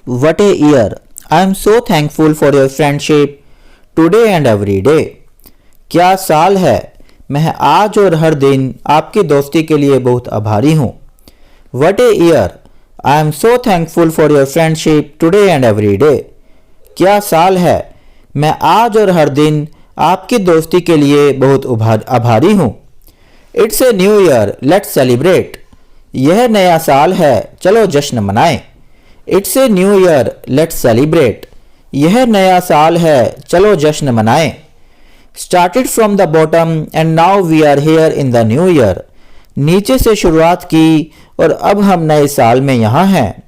What a year! I am so thankful for your friendship today and every day. क्या साल है! मैं आज और हर दिन आपकी दोस्ती के लिए बहुत आभारी हूँ. What a year! I am so thankful for your friendship today and every day. क्या साल है! मैं आज और हर दिन आपकी दोस्ती के लिए बहुत आभारी हूँ. It's a new year, let's celebrate. यह नया साल है, चलो जश्न मनाएं. It's a new year, let's celebrate. यह नया साल है, चलो जश्न मनाएं. Started from the bottom and now we are here in the new year. नीचे से शुरुआत की और अब हम नए साल में यहाँ हैं.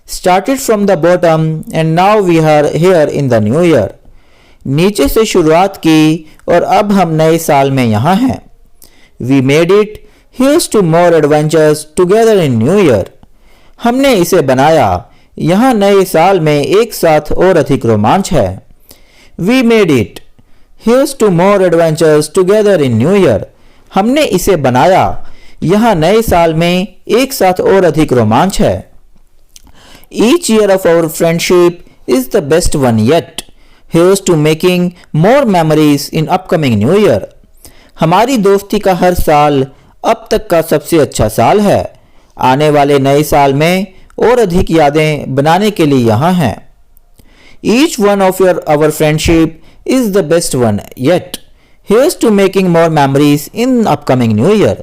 Started from the bottom and now we are here in the new year. नीचे से शुरुआत की और अब हम नए साल में यहाँ हैं. We made it. Here's to more adventures together in New Year. हमने इसे बनाया. यहाँ नए साल में एक साथ और अधिक रोमांच है. We made it. Here's to more adventures together in New Year. हमने इसे बनाया. यहाँ नए साल में एक साथ और अधिक रोमांच है. Each year of our friendship is the best one yet. Here's to making more memories in upcoming New Year. हमारी दोस्ती का हर साल अब तक का सबसे अच्छा साल है. आने वाले नए साल में और अधिक यादें बनाने के लिए यहाँ हैं. Each one of our friendship is the best one yet. Here's to making more memories in upcoming New Year.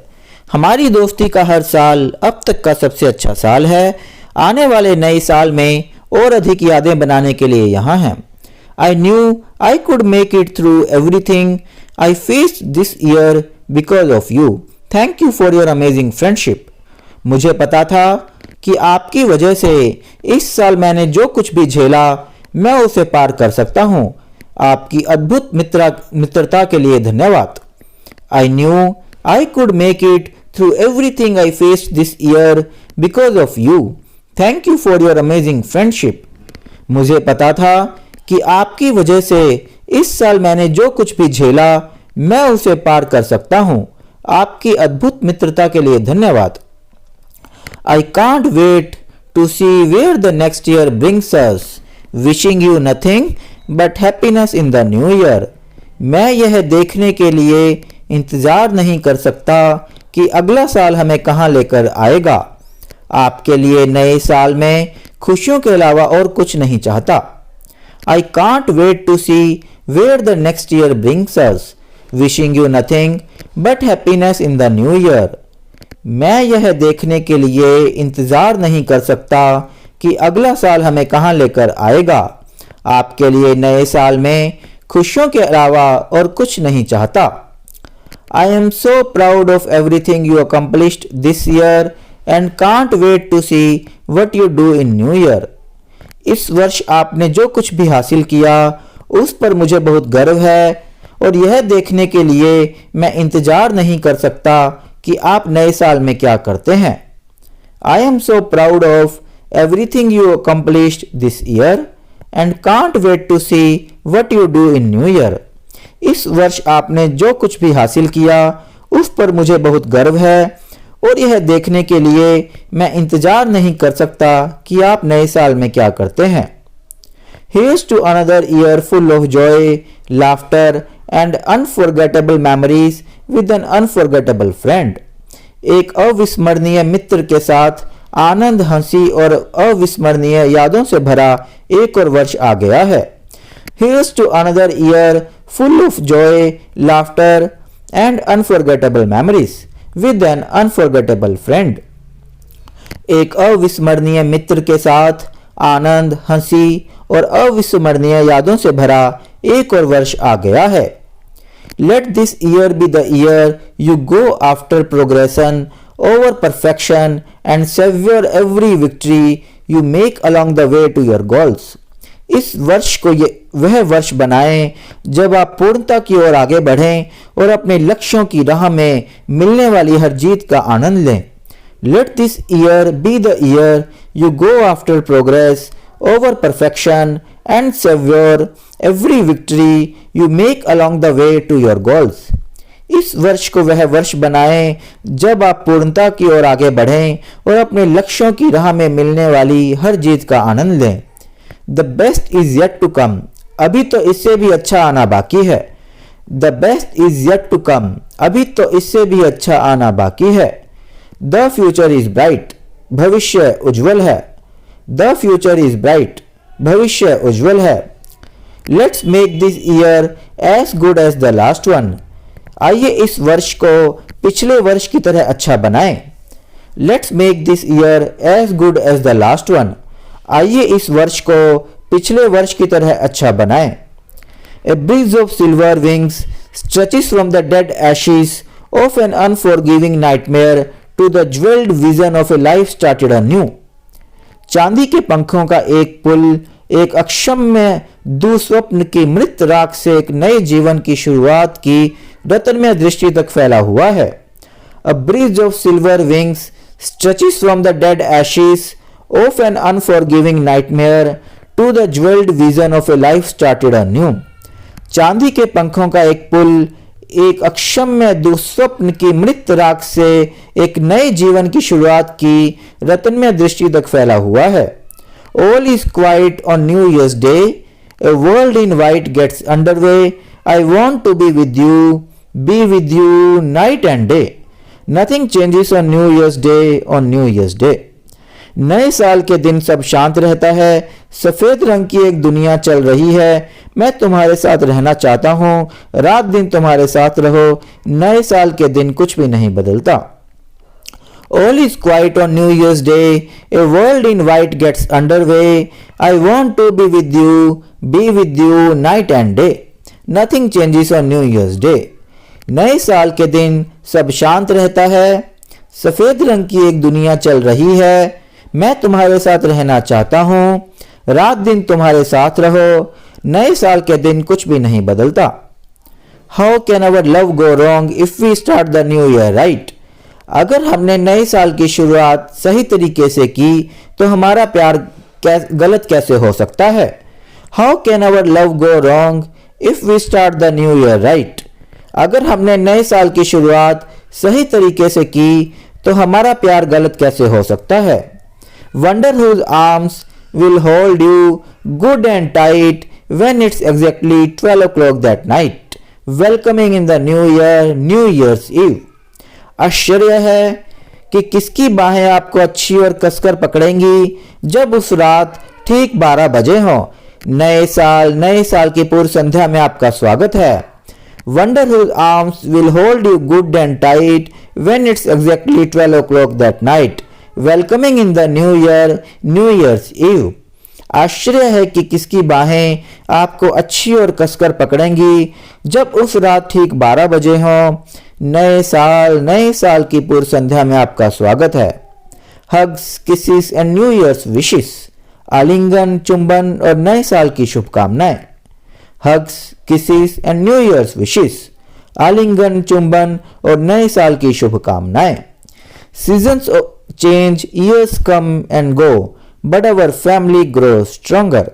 हमारी दोस्ती का हर साल अब तक का सबसे अच्छा साल है. आने वाले नए साल में और अधिक यादें बनाने के लिए यहाँ हैं. I knew I could make it through everything I faced this year because of you. Thank you for your amazing friendship. मुझे पता था कि आपकी वजह से इस साल मैंने जो कुछ भी झेला मैं उसे पार कर सकता हूँ. आपकी अद्भुत मित्रता के लिए धन्यवाद. I knew I could make it through everything I faced this year because of you. Thank you for your amazing friendship. मुझे पता था कि आपकी वजह से इस साल मैंने जो कुछ भी झेला मैं उसे पार कर सकता हूँ. आपकी अद्भुत मित्रता के लिए धन्यवाद. I can't wait to see where the next year brings us. Wishing you nothing but happiness in the new year. मैं यह देखने के लिए इंतजार नहीं कर सकता कि अगला साल हमें कहाँ लेकर आएगा. आपके लिए नए साल में खुशियों के अलावा और कुछ नहीं चाहता. I can't wait to see where the next year brings us. Wishing you nothing but happiness in the new year. मैं यह देखने के लिए इंतज़ार नहीं कर सकता कि अगला साल हमें कहाँ लेकर आएगा. आपके लिए नए साल में खुशियों के अलावा और कुछ नहीं चाहता. I am so proud of everything you accomplished this year and can't wait to see what you do in new year. इस वर्ष आपने जो कुछ भी हासिल किया उस पर मुझे बहुत गर्व है और यह देखने के लिए मैं इंतजार नहीं कर सकता कि आप नए साल में क्या करते हैं. I am so proud of everything you accomplished this year and can't wait to see what you do in new year. इस वर्ष आपने जो कुछ भी हासिल किया उस पर मुझे बहुत गर्व है और यह देखने के लिए मैं इंतजार नहीं कर सकता कि आप नए साल में क्या करते हैं. Here's to another year full of joy, laughter and unforgettable memories with an unforgettable friend. एक अविस्मरणीय मित्र के साथ आनंद, हंसी और अविस्मरणीय यादों से भरा एक और वर्ष आ गया है. Here's to another year full of joy, laughter and unforgettable memories with an unforgettable friend. एक अविस्मरणीय मित्र के साथ आनंद, हंसी और अविस्मरणीय यादों से भरा एक और वर्ष आ गया है. Let this year be the year you go after progression over perfection and savor every victory you make along the way to your goals. इस वर्ष को वह वर्ष बनाएं जब आप पूर्णता की ओर आगे बढ़ें और अपने लक्ष्यों की राह में मिलने वाली हर जीत का आनंद लें. Let this year be the year you go after progress over perfection and savor every victory you make along the way to your goals. इस वर्ष को वह वर्ष बनाएं जब आप पूर्णता की ओर आगे बढ़ें और अपने लक्ष्यों की राह में मिलने वाली हर जीत का आनंद लें। The best is yet to come, अभी तो इससे भी अच्छा आना बाकी है। The best is yet to come, अभी तो इससे भी अच्छा आना बाकी है। द फ्यूचर इज ब्राइट, भविष्य उज्जवल है। द फ्यूचर इज ब्राइट, भविष्य उज्जवल है। Let's make this year as good as the last one, आइए इस वर्ष को पिछले वर्ष की तरह अच्छा बनाएं। Let's make this year as good as the last one, आइए इस वर्ष को पिछले वर्ष की तरह अच्छा बनाएं। A breeze of silver wings stretches from the dead ashes of an unforgiving nightmare to the jeweled vision of a life started anew. चांदी के पंखों का एक पुल एक अक्षम्य दुस्वप्न की मृत राख से एक नए जीवन की शुरुआत की रत्नमय दृष्टि तक फैला हुआ है। A breeze of silver wings stretches from the dead ashes of an unforgiving nightmare to the jeweled vision of a life started anew. चांदी के पंखों का एक पुल एक अक्षम्य दुस्वप्न की मृत राख से एक नए जीवन की शुरुआत की रत्नमय दृष्टि तक फैला हुआ है। All is quiet on New Year's Day. A world in white gets underway. I want to be with you night and day. Nothing changes on New Year's Day, on New Year's Day. नए साल के दिन सब शांत रहता है, सफेद रंग की एक दुनिया चल रही है। मैं तुम्हारे साथ रहना चाहता हूँ, रात दिन तुम्हारे साथ रहो, नए साल के दिन कुछ भी नहीं बदलता। All is quiet on New Year's Day. A world in white gets underway. I want to be with you night and day. Nothing changes on New Year's Day. नए साल के दिन सब शांत रहता है, सफेद रंग की एक दुनिया चल रही है। मैं तुम्हारे साथ रहना चाहता हूँ, रात दिन तुम्हारे साथ रहो, नए साल के दिन कुछ भी नहीं बदलता। How can our love go wrong if we start the new year right? अगर हमने नए साल की शुरुआत सही तरीके से की तो हमारा प्यार गलत कैसे हो सकता है। How can our love go wrong if we start the new year right? अगर हमने नए साल की शुरुआत सही तरीके से की तो हमारा प्यार गलत कैसे हो सकता है। Wonder whose arms will hold you good and tight when it's exactly 12 o'clock that night, welcoming in the new year, New Year's Eve. आश्चर्य है कि किसकी बाहें आपको अच्छी और कसकर पकड़ेंगी जब उस रात ठीक 12 बजे हो। नए साल की पूर्व संध्या में आपका स्वागत है। Wonder whose arms will hold you good and tight when it's exactly 12 o'clock that night, welcoming in the new year, New Year's Eve. आश्चर्य है कि किसकी बाहें आपको अच्छी और कसकर पकड़ेंगी जब उस रात ठीक 12 बजे हो। नए साल की पूर्व संध्या में आपका स्वागत है। Hugs, kisses and New Year's wishes. आलिंगन, चुंबन और नए साल की शुभकामनाएं। Hugs, kisses and New Year's wishes. आलिंगन, चुंबन और नए साल की शुभकामनाएं। Seasons change, years come and go, but our family grows stronger.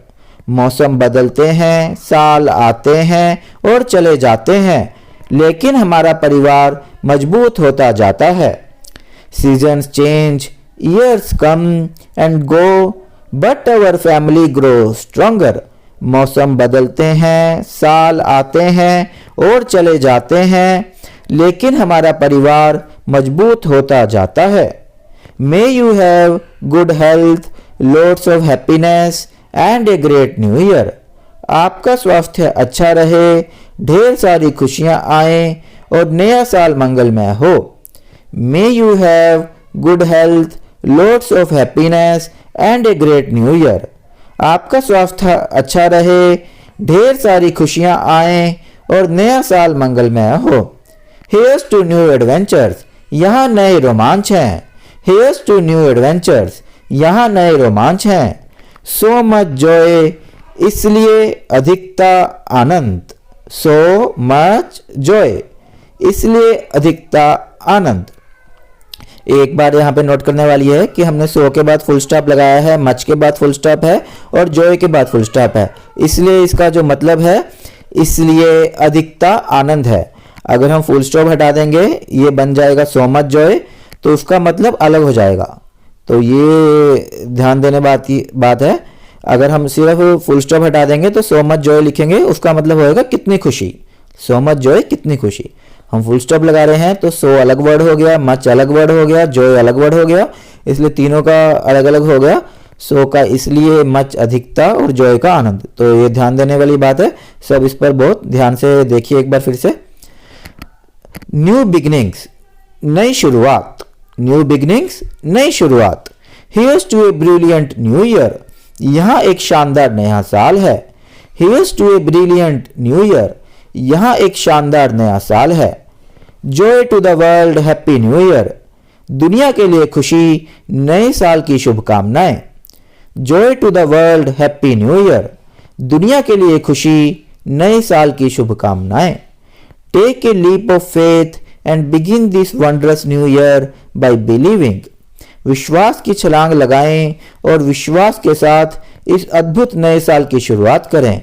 मौसम बदलते हैं, साल आते हैं और चले जाते हैं, लेकिन हमारा परिवार मजबूत होता जाता है। Seasons change, years come and go, but our family grows stronger. मौसम बदलते हैं, साल आते हैं और चले जाते हैं, लेकिन हमारा परिवार मजबूत होता जाता है। May you have good health, lots of happiness and a great new year. आपका स्वास्थ्य अच्छा रहे, ढेर सारी खुशियां आए और नया साल मंगलमय हो। May you have good health, lots of happiness and a great new year. आपका स्वास्थ्य अच्छा रहे, ढेर सारी खुशियां आए और नया साल मंगलमय हो। Here's to new adventures. यहाँ नए रोमांच हैं। Here's to new adventures. यहाँ नए रोमांच हैं। So much joy, इसलिए अधिकता आनंद। So much joy, इसलिए अधिकता आनंद। एक बार यहाँ पे नोट करने वाली है कि हमने सो के बाद फुल स्टॉप लगाया है, मच के बाद फुल स्टॉप है और जॉय के बाद फुल स्टॉप है। इसलिए इसका जो मतलब है, इसलिए अधिकता आनंद है। अगर हम फुल स्टॉप हटा देंगे ये बन जाएगा सो मच जॉय, तो उसका मतलब अलग हो जाएगा। तो ये ध्यान देने बात है। अगर हम सिर्फ फुल स्टॉप हटा देंगे तो सो मच जॉय लिखेंगे, उसका मतलब होएगा कितनी खुशी। सो मच जॉय कितनी खुशी। हम फुल स्टॉप लगा रहे हैं तो सो अलग वर्ड हो गया, मच अलग वर्ड हो गया, जॉय अलग वर्ड हो गया, इसलिए तीनों का अलग अलग हो गया। सो का इसलिए मच अधिकता और जॉय का आनंद। तो ये ध्यान देने वाली बात है, सब इस पर बहुत ध्यान से देखिए एक बार फिर से। न्यू बिगिनिंग्स, नई शुरुआत। न्यू बिगिनिंग्स, नई शुरुआत। Here's to a brilliant new year, यहाँ एक शानदार नया साल है। Here's to a brilliant new year, यहाँ एक शानदार नया साल है। Joy to the world, happy new year, दुनिया के लिए खुशी, नए साल की शुभकामनाएं। Joy to the world, happy new year, दुनिया के लिए खुशी, नए साल की शुभकामनाएं। Take a leap of faith and begin this wondrous new year by believing, विश्वास की छलांग लगाएं और विश्वास के साथ इस अद्भुत नए साल की शुरुआत करें।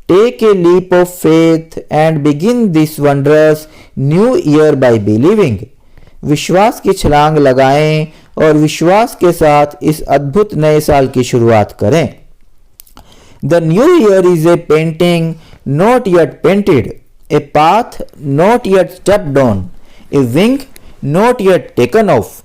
Take a leap of faith and begin this wondrous new year by believing, विश्वास की छलांग लगाएं और विश्वास के साथ इस अद्भुत नए साल की शुरुआत करें। The new year is a painting not yet painted, a path not yet stepped on, A wing not yet taken of.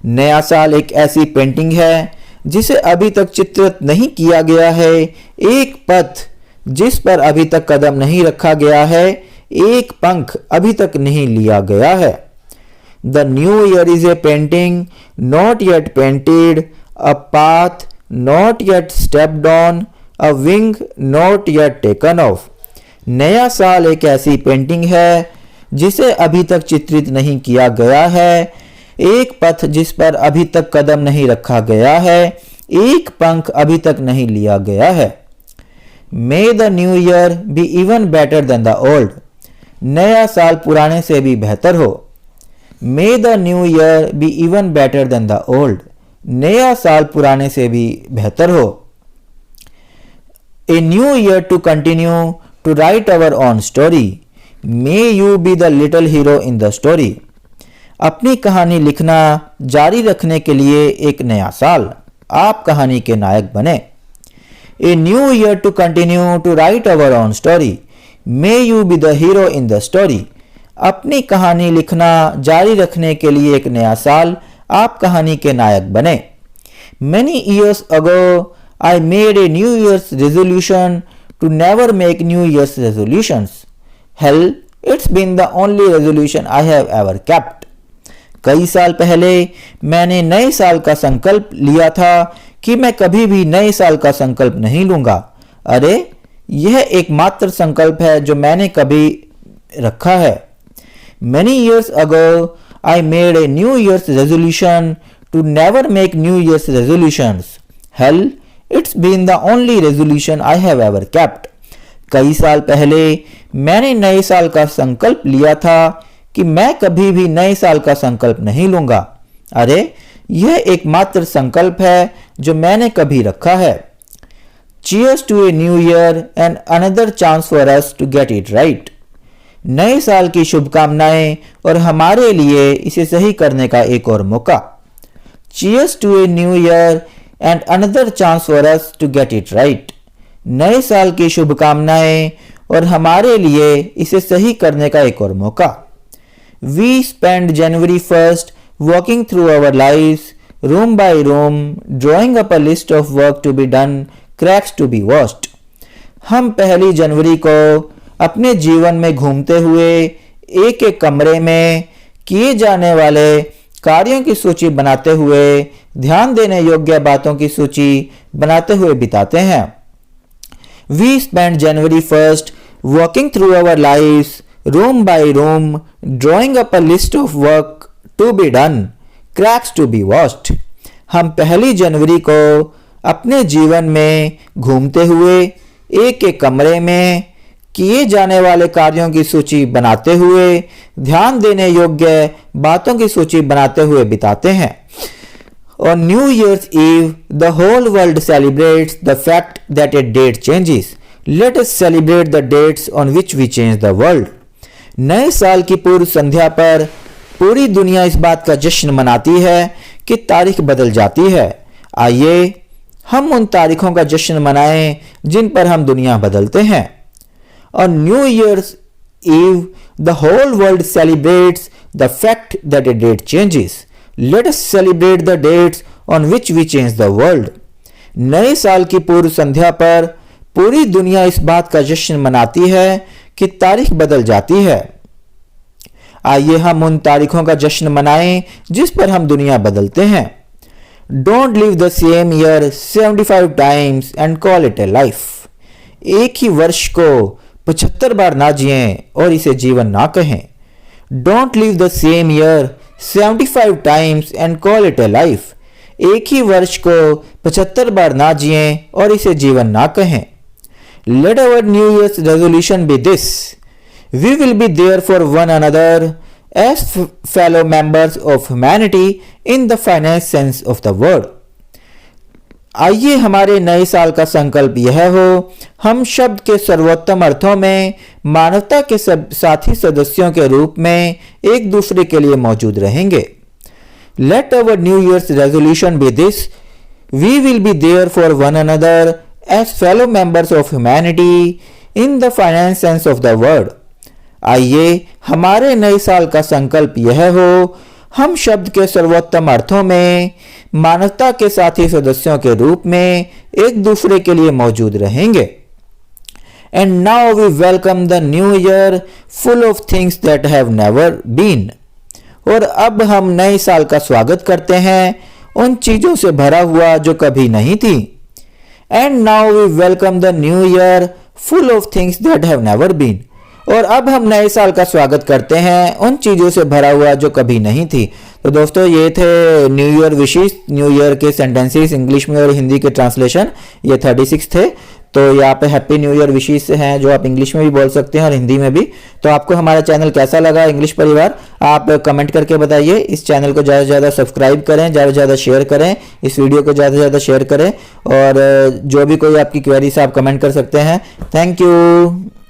नया साल एक ऐसी पेंटिंग है जिसे अभी तक चित्रित नहीं किया गया है, एक पथ जिस पर अभी तक कदम नहीं रखा गया है, एक पंख अभी तक नहीं लिया गया है। The new year is a painting not yet painted, a path not yet stepped on, a wing not yet taken of. नया साल एक ऐसी पेंटिंग है जिसे अभी तक चित्रित नहीं किया गया है, एक पथ जिस पर अभी तक कदम नहीं रखा गया है, एक पंख अभी तक नहीं लिया गया है। May the new year be even better than the old, नया साल पुराने से भी बेहतर हो। May the new year be even better than the old, नया साल पुराने से भी बेहतर हो। A new year to continue to write our own story, may you be the little hero in the story. अपनी कहानी लिखना जारी रखने के लिए एक नया साल, आप कहानी के नायक बने। A new year to continue to write our own story, may you be the hero in the story. अपनी कहानी लिखना जारी रखने के लिए एक नया साल, आप कहानी के नायक बने। Many years ago, I made a New Year's resolution to never make New Year's resolutions. Hell, it's been the only resolution I have ever kept. कई साल पहले मैंने नए साल का संकल्प लिया था कि मैं कभी भी नए साल का संकल्प नहीं लूंगा। अरे यह एकमात्र संकल्प है जो मैंने कभी रखा है। Many years ago, I made a New Year's resolution to never make New Year's resolutions. Hell, it's been the only resolution I have ever kept. कई साल पहले मैंने नए साल का संकल्प लिया था कि मैं कभी भी नए साल का संकल्प नहीं लूंगा। अरे यह एकमात्र संकल्प है जो मैंने कभी रखा है। Cheers to a new year and another chance for us to get it right. नए साल की शुभकामनाएं और हमारे लिए इसे सही करने का एक और मौका। Cheers to a new year and another chance for us to get it right. नए साल की शुभकामनाएं और हमारे लिए इसे सही करने का एक और मौका। We spend January 1st walking through our lives, room by room, drawing up a list of work to be done, cracks to be washed. हम पहली जनवरी को अपने जीवन में घूमते हुए एक एक कमरे में किए जाने वाले कार्यों की सूची बनाते हुए, ध्यान देने योग्य बातों की सूची बनाते हुए बिताते हैं। We spend January 1st walking through our lives, room by room, drawing up a list of work to be done, cracks to be washed. हम पहली जनवरी को अपने जीवन में घूमते हुए एक एक कमरे में किए जाने वाले कार्यों की सूची बनाते हुए, ध्यान देने योग्य बातों की सूची बनाते हुए बिताते हैं। On New Year's Eve, the whole world celebrates the fact that a date changes. Let us celebrate the dates on which we change the world. नए साल की पूर्व संध्या पर पूरी दुनिया इस बात का जश्न मनाती है कि तारीख बदल जाती है। आइए हम उन तारीखों का जश्न मनाएं जिन पर हम दुनिया बदलते हैं। On New Year's Eve, the whole world celebrates the fact that a date changes. Let us celebrate the dates on which we change the world. नए साल की पूर्व संध्या पर पूरी दुनिया इस बात का जश्न मनाती है कि तारीख बदल जाती है। आइए हम उन तारीखों का जश्न मनाएं जिस पर हम दुनिया बदलते हैं। Don't live the same year 75 times and call it a life. एक ही वर्ष को 75 बार ना जिएं और इसे जीवन ना कहें। Don't live the same year 75 times and call it a life. एक ही वर्ष को 75 बार ना जिएं और इसे जीवन ना कहें। Let our New Year's resolution be this. We will be there for one another as fellow members of humanity in the finest sense of the word. आइए हमारे नए साल का संकल्प यह हो, हम शब्द के सर्वोत्तम अर्थों में मानवता के साथी सदस्यों के रूप में एक दूसरे के लिए मौजूद रहेंगे। Let our New Year's resolution be this. We will be there for one another as fellow members of humanity in the finest sense of the word. आइए हमारे नए साल का संकल्प यह हो, हम शब्द के सर्वोत्तम अर्थों में मानवता के साथी सदस्यों के रूप में एक दूसरे के लिए मौजूद रहेंगे। And now we welcome the new year full of things that have never been. और अब हम नए साल का स्वागत करते हैं उन चीजों से भरा हुआ जो कभी नहीं थी। And now we welcome the new year full of things that have never been. और अब हम नए साल का स्वागत करते हैं उन चीज़ों से भरा हुआ जो कभी नहीं थी। तो दोस्तों ये थे न्यू ईयर विशेष, न्यू ईयर के सेंटेंसेस इंग्लिश में और हिंदी के ट्रांसलेशन, ये 36 थे। तो यहाँ पे हैप्पी न्यू ईयर विशेष हैं जो आप इंग्लिश में भी बोल सकते हैं और हिंदी में भी। तो आपको हमारा चैनल कैसा लगा इंग्लिश परिवार, आप कमेंट करके बताइए। इस चैनल को ज़्यादा से ज़्यादा सब्सक्राइब करें, ज़्यादा से ज़्यादा शेयर करें, इस वीडियो को ज़्यादा से ज़्यादा शेयर करें और जो भी कोई आपकी क्वेरीज आप कमेंट कर सकते हैं। Thank you.